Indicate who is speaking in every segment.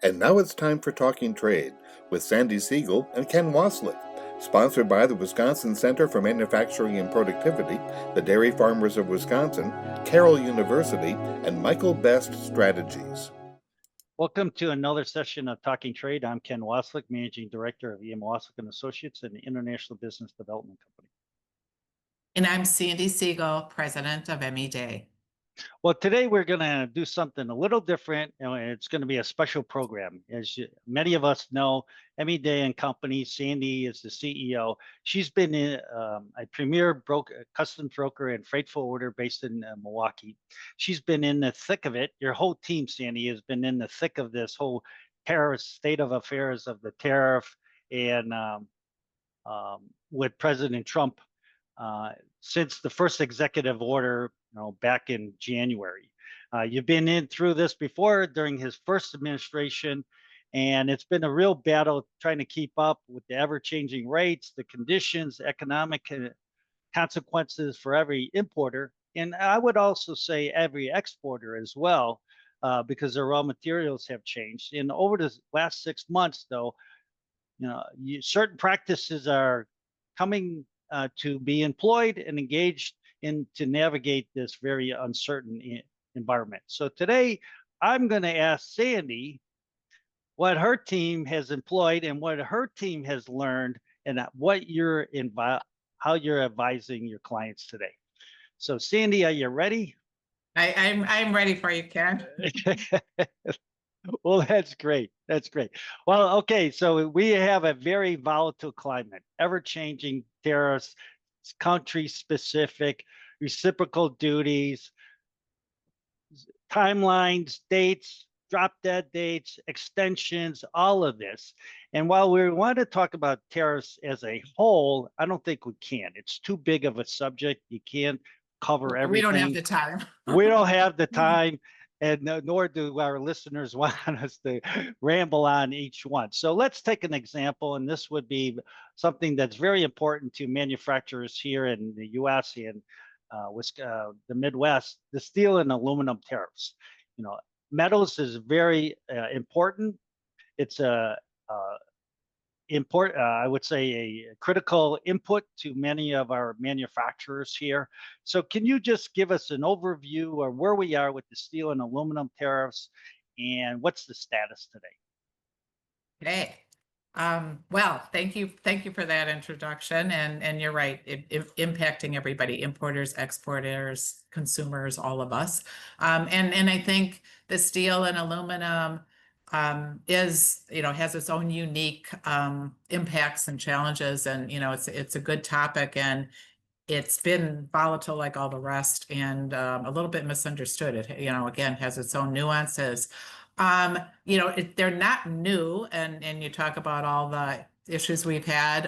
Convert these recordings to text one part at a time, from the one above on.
Speaker 1: And now it's time for Talking Trade with Sandi Siegel and Ken Wasylik, sponsored by the Wisconsin Center for Manufacturing and Productivity, the Dairy Farmers of Wisconsin, Carroll University, and Michael Best Strategies.
Speaker 2: Welcome to another session of Talking Trade. I'm Ken Wasylik, Managing Director of EM Wasylik and Associates, an international business development company.
Speaker 3: And I'm Sandi Siegel, President of ME Day.
Speaker 2: Well, today we're going to do something a little different, and it's going to be a special program. Many of us know, ME Day and Company, Sandi is the CEO. She's been a premier customs broker and freight forwarder based in Milwaukee. She's been in the thick of it. Your whole team, Sandi, has been in the thick of this whole state of affairs of the tariff and with President Trump since the first executive order, back in January. You've been in through this before during his first administration, and it's been a real battle trying to keep up with the ever-changing rates, the conditions, economic consequences for every importer, and I would also say every exporter as well, because their raw materials have changed. And over the last 6 months, though, certain practices are coming to be employed and engaged in to navigate this very uncertain environment. So today, I'm going to ask Sandi what her team has employed and what her team has learned, and how you're advising your clients today. So, Sandi, are you ready?
Speaker 3: I'm ready for you, Ken.
Speaker 2: Well, that's great. That's great. Well, okay, so we have a very volatile climate, ever-changing tariffs, country-specific, reciprocal duties, timelines, dates, drop-dead dates, extensions, all of this. And while we want to talk about tariffs as a whole, I don't think we can. It's too big of a subject. You can't cover everything.
Speaker 3: We don't have the time.
Speaker 2: We don't have the time. And nor do our listeners want us to ramble on each one. So let's take an example, and this would be something that's very important to manufacturers here in the U.S. and the Midwest: the steel and aluminum tariffs. Metals is very important. It's I would say a critical input to many of our manufacturers here. So can you just give us an overview of where we are with the steel and aluminum tariffs and what's the status today?
Speaker 3: Okay. Well, thank you for that introduction. And you're right, impacting everybody: importers, exporters, consumers, all of us. And I think the steel and aluminum has its own unique impacts and challenges, and it's a good topic, and it's been volatile like all the rest, and a little bit misunderstood. It again has its own nuances. They're not new, and you talk about all the issues we've had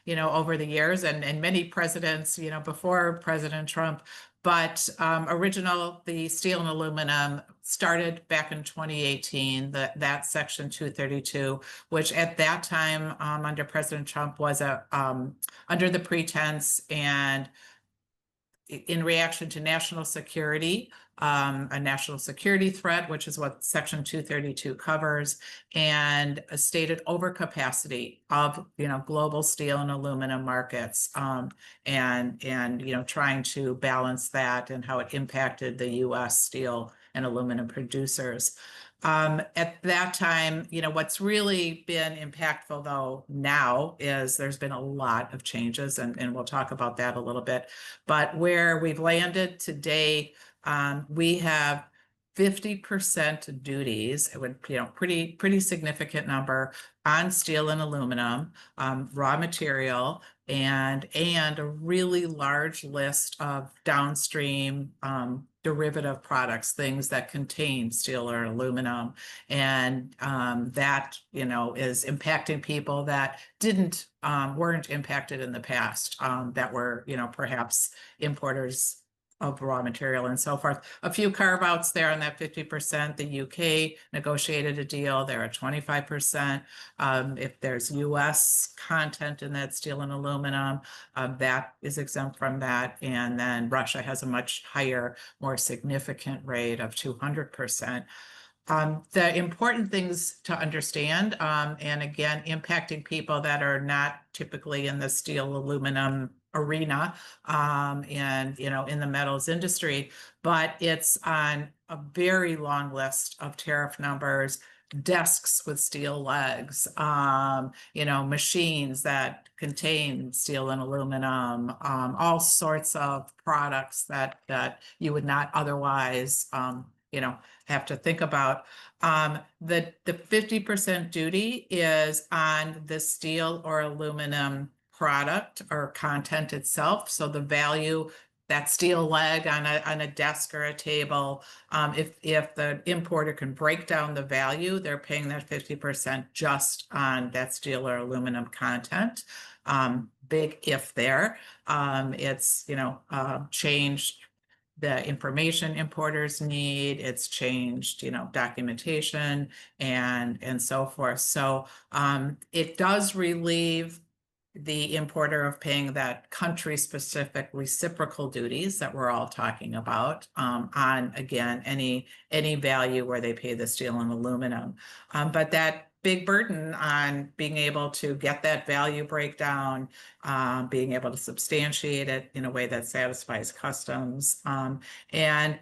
Speaker 3: over the years, and many presidents before President Trump. But the steel and aluminum started back in 2018, that Section 232, which at that time under President Trump was under the pretense and in reaction to national security, a national security threat, which is what Section 232 covers, and a stated overcapacity of global steel and aluminum markets, and trying to balance that and how it impacted the U.S. steel and aluminum producers. At that time, what's really been impactful though now is there's been a lot of changes, and we'll talk about that a little bit. But where we've landed today, we have 50% duties, pretty significant number on steel and aluminum, raw material, and a really large list of downstream derivative products, things that contain steel or aluminum, and that is impacting people that weren't impacted in the past, that were perhaps importers of raw material and so forth. A few carve-outs there on that 50%. The UK negotiated a deal. They're at 25%. If there's US content in that steel and aluminum, that is exempt from that. And then Russia has a much higher, more significant rate of 200%. The important things to understand, and again, impacting people that are not typically in the steel, aluminum arena, and, in the metals industry, but it's on a very long list of tariff numbers, desks with steel legs, machines that contain steel and aluminum, all sorts of products that you would not otherwise, have to think about. The 50% duty is on the steel or aluminum product or content itself. So the value, that steel leg on a desk or a table, if the importer can break down the value, they're paying that 50% just on that steel or aluminum content. Big if there. It's changed the information importers need, it's changed, documentation and so forth. So it does relieve the importer of paying that country-specific reciprocal duties that we're all talking about, on, again, any value where they pay the steel and aluminum. But that big burden on being able to get that value breakdown, being able to substantiate it in a way that satisfies customs, and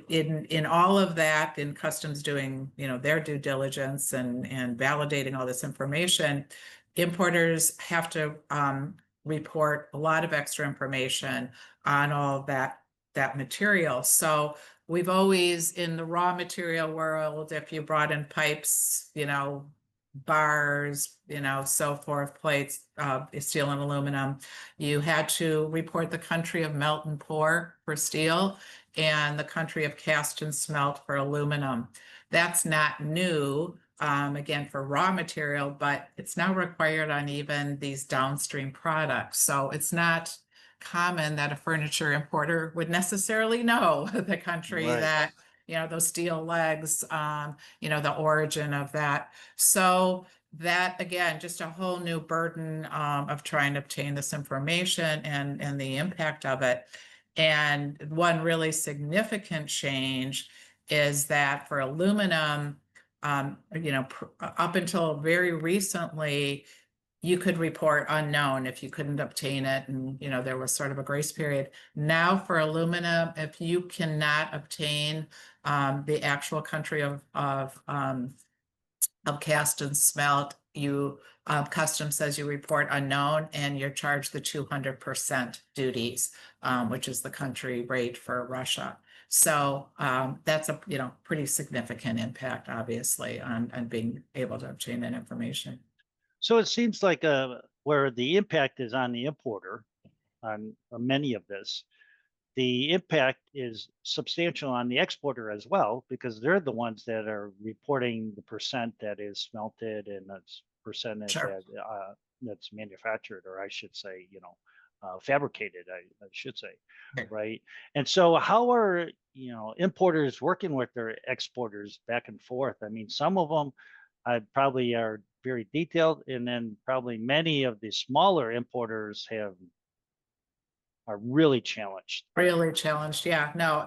Speaker 3: in all of that, in customs doing, their due diligence and validating all this information, importers have to report a lot of extra information on all that material. So we've always, in the raw material world, if you brought in pipes, bars, so forth, plates, steel and aluminum, you had to report the country of melt and pour for steel and the country of cast and smelt for aluminum. That's not new, again, for raw material, but it's now required on even these downstream products. So it's not common that a furniture importer would necessarily know the country
Speaker 2: Right.
Speaker 3: that, those steel legs, the origin of that. So that, again, just a whole new burden of trying to obtain this information and the impact of it. And one really significant change is that for aluminum, up until very recently, you could report unknown if you couldn't obtain it, and there was sort of a grace period. Now for aluminum, if you cannot obtain the actual country of cast and smelt, customs says you report unknown and you're charged the 200% duties, which is the country rate for Russia. So that's a pretty significant impact, obviously, on being able to obtain that information.
Speaker 2: So it seems like where the impact is on the importer on many of this, the impact is substantial on the exporter as well, because they're the ones that are reporting the percent that is smelted and that's percentage
Speaker 3: Sure.
Speaker 2: that's manufactured, or I should say, fabricated, I should say,
Speaker 3: Okay.
Speaker 2: right? And so how are, importers working with their exporters back and forth? I mean, some of them probably are very detailed, and then probably many of the smaller importers are really challenged.
Speaker 3: Really challenged. Yeah, no,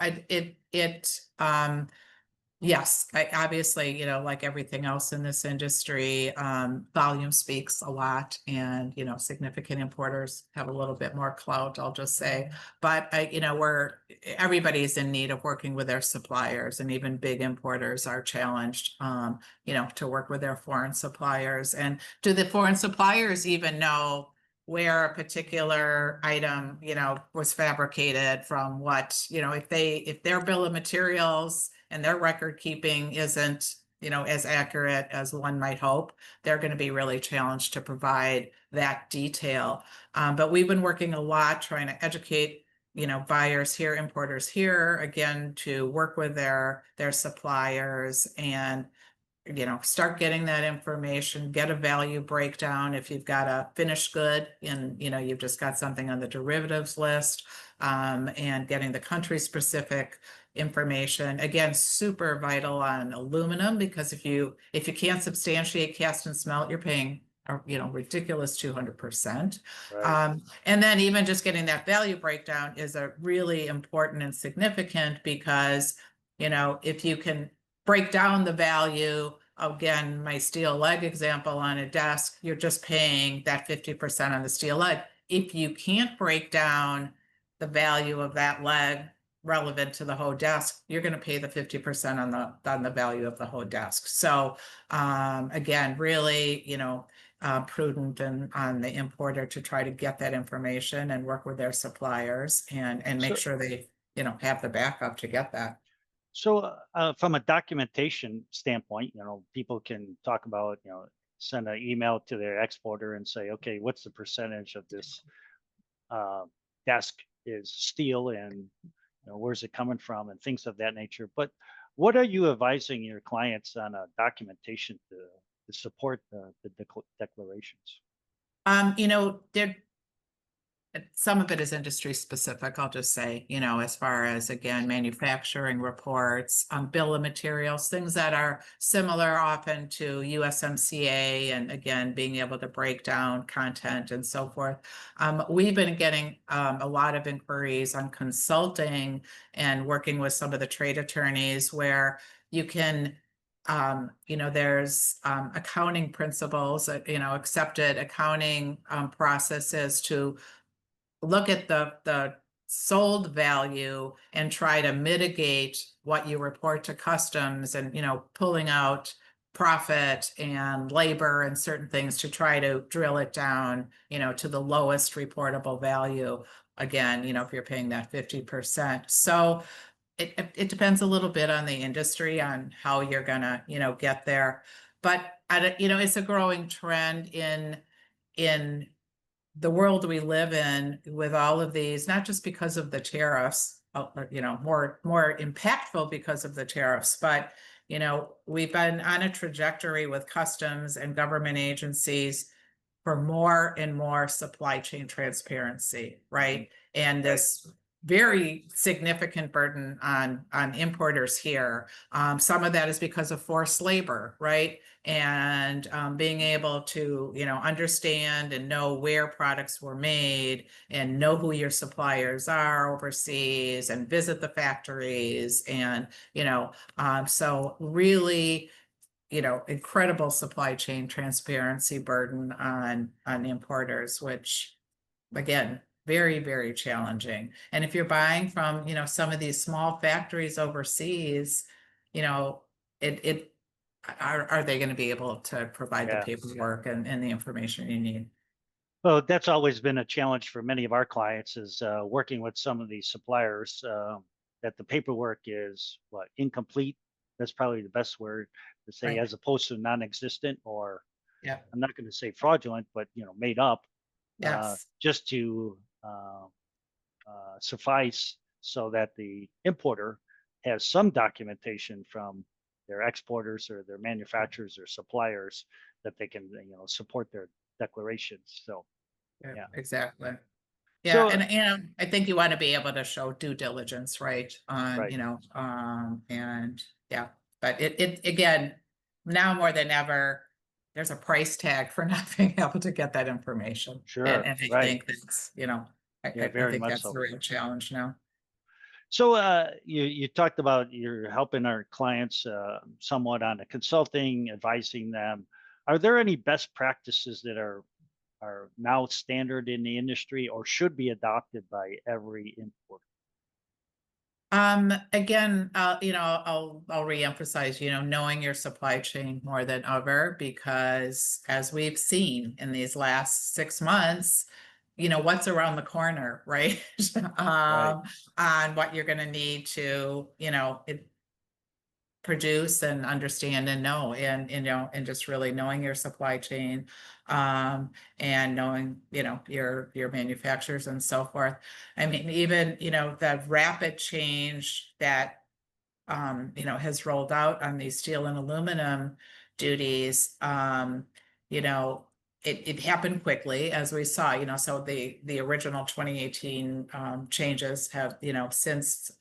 Speaker 3: yes, obviously, like everything else in this industry, volume speaks a lot, and, significant importers have a little bit more clout, I'll just say. But, everybody's in need of working with their suppliers, and even big importers are challenged, to work with their foreign suppliers. And do the foreign suppliers even know where a particular item, was fabricated from what, if their bill of materials and their record keeping isn't, as accurate as one might hope, they're going to be really challenged to provide that detail. But we've been working a lot trying to educate, buyers here, importers here, again, to work with their suppliers and start getting that information, get a value breakdown. If you've got a finished good and, you've just got something on the derivatives list, and getting the country specific information, again, super vital on aluminum, because if you can't substantiate cast and smelt, you're paying ridiculous 200%.
Speaker 2: Right.
Speaker 3: And then even just getting that value breakdown is a really important and significant, because if you can break down the value, again, my steel leg example on a desk, you're just paying that 50% on the steel leg. If you can't break down the value of that leg relevant to the whole desk, you're going to pay the 50% on the value of the whole desk. So again, really, prudent and on the importer to try to get that information and work with their suppliers and make sure they, have the backup to get that.
Speaker 2: So from a documentation standpoint, people can talk about, send an email to their exporter and say, okay, what's the percentage of this desk is steel, and where's it coming from, and things of that nature. But what are you advising your clients on a documentation to support the declarations?
Speaker 3: Some of it is industry specific, I'll just say, as far as, again, manufacturing reports, bill of materials, things that are similar often to USMCA, and again, being able to break down content and so forth. We've been getting a lot of inquiries on consulting and working with some of the trade attorneys where you can there's accounting principles, accepted accounting processes to look at the sold value and try to mitigate what you report to customs, and pulling out profit and labor and certain things to try to drill it down to the lowest reportable value, again, if you're paying that 50%. So it depends a little bit on the industry on how you're gonna get there, but it's a growing trend in the world we live in with all of these, not just because of the tariffs, more impactful because of the tariffs, but we've been on a trajectory with customs and government agencies for more and more supply chain transparency, right? And this very significant burden on importers here. Some of that is because of forced labor, right? And being able to, understand and know where products were made and know who your suppliers are overseas and visit the factories. And, so really, incredible supply chain transparency burden on importers, which, again, very, very challenging. And if you're buying from, some of these small factories overseas, are they going to be able to provide the paperwork and the information you need?
Speaker 2: Well, that's always been a challenge for many of our clients, is working with some of these suppliers, that the paperwork is incomplete. That's probably the best word to say,
Speaker 3: Right.
Speaker 2: as opposed to non-existent, or
Speaker 3: Yeah.
Speaker 2: I'm not going to say fraudulent, but made up,
Speaker 3: Yes.
Speaker 2: just to suffice, so that the importer has some documentation from their exporters or their manufacturers or suppliers that they can support their declarations. So
Speaker 3: Yeah, exactly. Yeah,
Speaker 2: So
Speaker 3: and I think you want to be able to show due diligence, right? On,
Speaker 2: Right.
Speaker 3: and yeah, but it again, now more than ever, there's a price tag for not being able to get that information.
Speaker 2: Sure,
Speaker 3: And I
Speaker 2: right.
Speaker 3: think that's, I
Speaker 2: very
Speaker 3: think
Speaker 2: much
Speaker 3: that's
Speaker 2: so.
Speaker 3: the real challenge now.
Speaker 2: So you talked about you're helping our clients somewhat on the consulting, advising them. Are there any best practices that are now standard in the industry, or should be adopted by every importer?
Speaker 3: Again, I'll reemphasize, knowing your supply chain more than ever, because as we've seen in these last 6 months, what's around the corner, right?
Speaker 2: Right.
Speaker 3: On what you're going to need to, produce and understand and know, and just really knowing your supply chain, and knowing, your manufacturers and so forth. I mean, even, the rapid change that, has rolled out on these steel and aluminum duties, it happened quickly, as we saw, so the original 2018 changes have, since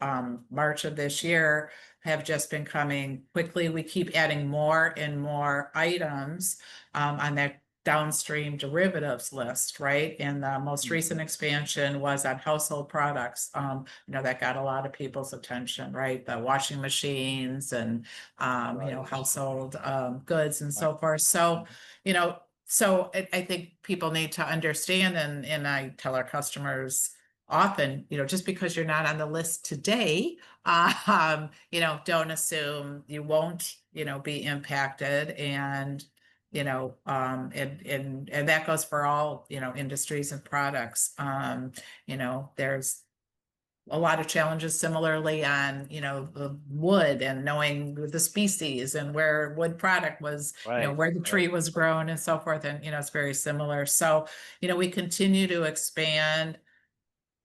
Speaker 3: March of this year, have just been coming quickly. We keep adding more and more items on that downstream derivatives list, right? And the most recent expansion was on household products. That got a lot of people's attention, right? The washing machines and, household goods and so forth. So, so I think people need to understand, and I tell our customers often, just because you're not on the list today, don't assume you won't, be impacted. And and that goes for all, industries and products. There's a lot of challenges similarly on, the wood and knowing the species and where wood product was, where the tree was grown and so forth. And, it's very similar. So, we continue to expand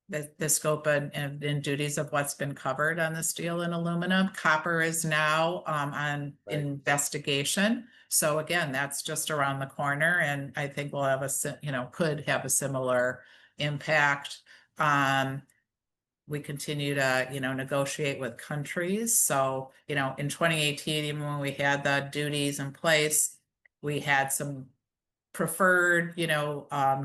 Speaker 3: the scope and duties of what's been covered on the steel and aluminum. Copper is now on investigation. So again, that's just around the corner, and I think we'll have could have a similar impact. We continue to, negotiate with countries. So, in 2018, even when we had the duties in place, we had some preferred,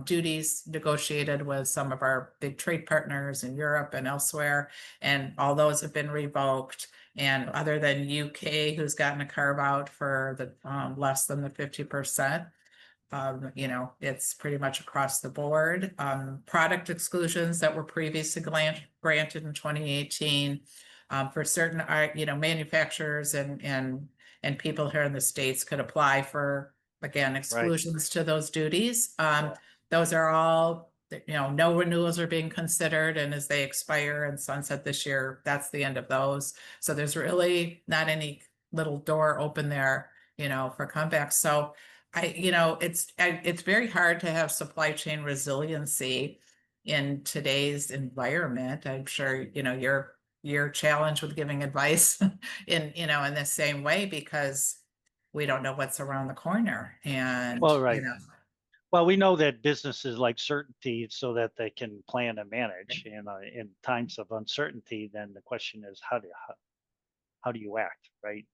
Speaker 3: duties negotiated with some of our big trade partners in Europe and elsewhere, and all those have been revoked. And other than UK, who's gotten a carve out for the less than the 50%, it's pretty much across the board. Product exclusions that were previously granted in 2018 for certain, manufacturers and people here in the States could apply for, again, exclusions to those duties. Those are all, no renewals are being considered, and as they expire and sunset this year, that's the end of those. So there's really not any little door open there, for comebacks. So it's very hard to have supply chain resiliency in today's environment. I'm sure, you're challenged with giving advice in the same way, because we don't know what's around the corner. And
Speaker 2: well, we know that businesses like certainty so that they can plan and manage. And in times of uncertainty, then the question is how do you act, right?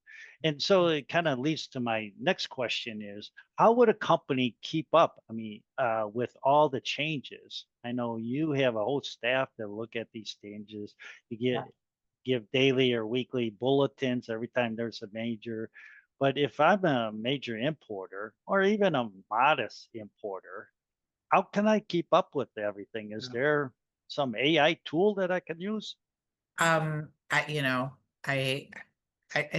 Speaker 2: And so it kind of leads to my next question is, how would a company keep up? I mean, with all the changes? I know you have a whole staff that look at these changes. You give daily or weekly bulletins every time there's a major. But if I'm a major importer or even a modest importer, how can I keep up with everything? Is there some AI tool that I can use?
Speaker 3: I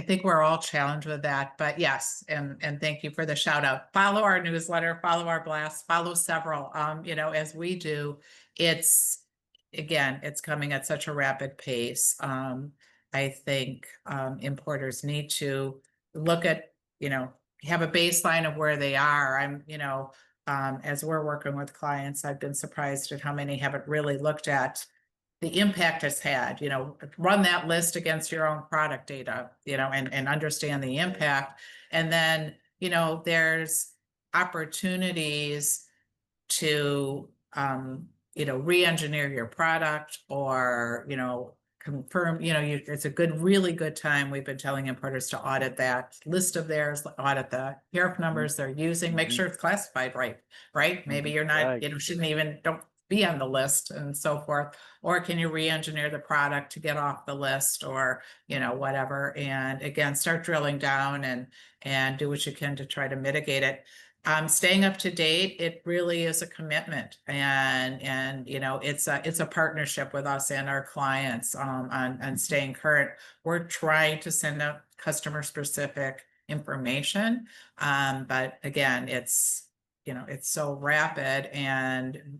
Speaker 3: think we're all challenged with that, but yes, and thank you for the shout out. Follow our newsletter, follow our blast, follow several, as we do. It's coming at such a rapid pace. I think importers need to look at, have a baseline of where they are. As we're working with clients, I've been surprised at how many haven't really looked at the impact it's had, run that list against your own product data, and understand the impact. And then, there's opportunities to, re-engineer your product, or, confirm, it's a really good time. We've been telling importers to audit that list of theirs, audit the tariff numbers they're using, make sure it's classified right? Maybe you're not, shouldn't even, don't be on the list and so forth. Or can you re-engineer the product to get off the list, or, whatever. And again, start drilling down and do what you can to try to mitigate it. Staying up to date, it really is a commitment, and it's a partnership with us and our clients on staying current. We're trying to send out customer specific information, but again, it's so rapid, and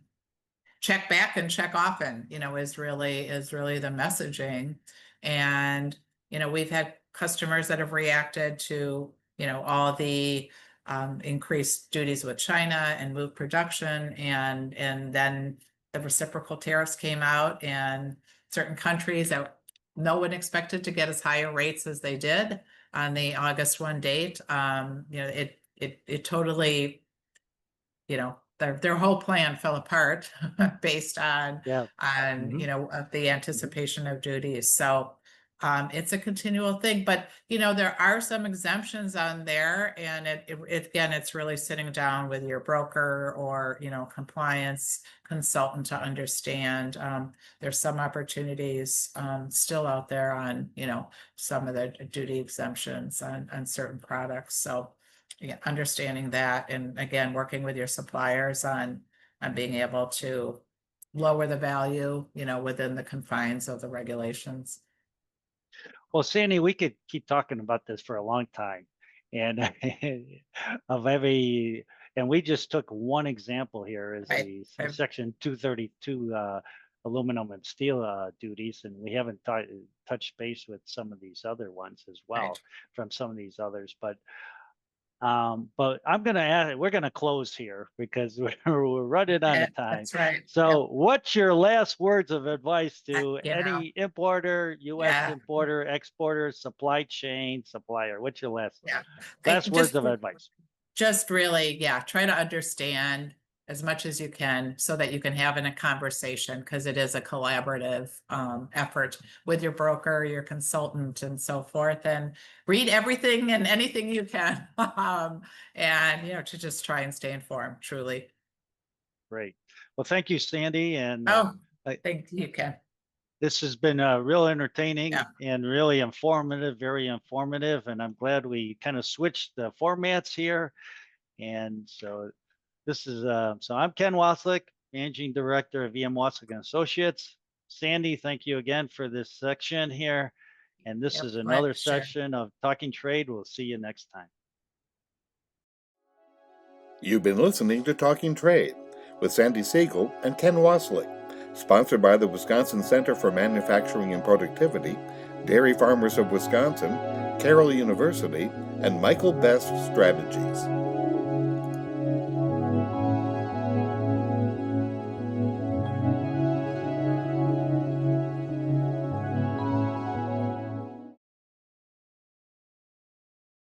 Speaker 3: check back and check often, is really the messaging. And we've had customers that have reacted to all the increased duties with China and moved production, and then the reciprocal tariffs came out, and certain countries that no one expected to get as higher rates as they did on the August 1 date. It totally, their whole plan fell apart based on the anticipation of duties. So It's a continual thing, but there are some exemptions on there, and again, it's really sitting down with your broker or compliance consultant to understand. There's some opportunities still out there on some of the duty exemptions on certain products. So yeah, understanding that, and again, working with your suppliers on being able to lower the value within the confines of the regulations.
Speaker 2: Well, Sandy, we could keep talking about this for a long time, and and we just took one example here as the Section 232 aluminum and steel duties, and we haven't touched base with some of these other ones as well from some of these others, but I'm going to add, we're going to close here because we're running out of time.
Speaker 3: That's right.
Speaker 2: So what's your last words of advice to any importer, U.S. importer, exporter, supply chain supplier? What's your last words of advice?
Speaker 3: Just really, try to understand as much as you can so that you can have in a conversation, because it is a collaborative effort with your broker, your consultant, and so forth, and read everything and anything you can and to just try and stay informed, truly.
Speaker 2: Great. Well, thank you, Sandy. And
Speaker 3: thank you, Ken.
Speaker 2: This has been real entertaining and really informative, very informative, and I'm glad we kind of switched the formats here. And so this is so I'm Ken Wasylik, Managing Director of EM Wasylik & Associates. Sandy, thank you again for this section here. And this is another section of Talking Trade. We'll see you next time.
Speaker 1: You've been listening to Talking Trade with Sandi Siegel and Ken Wasylik, sponsored by the Wisconsin Center for Manufacturing and Productivity, Dairy Farmers of Wisconsin, Carroll University, and Michael Best Strategies.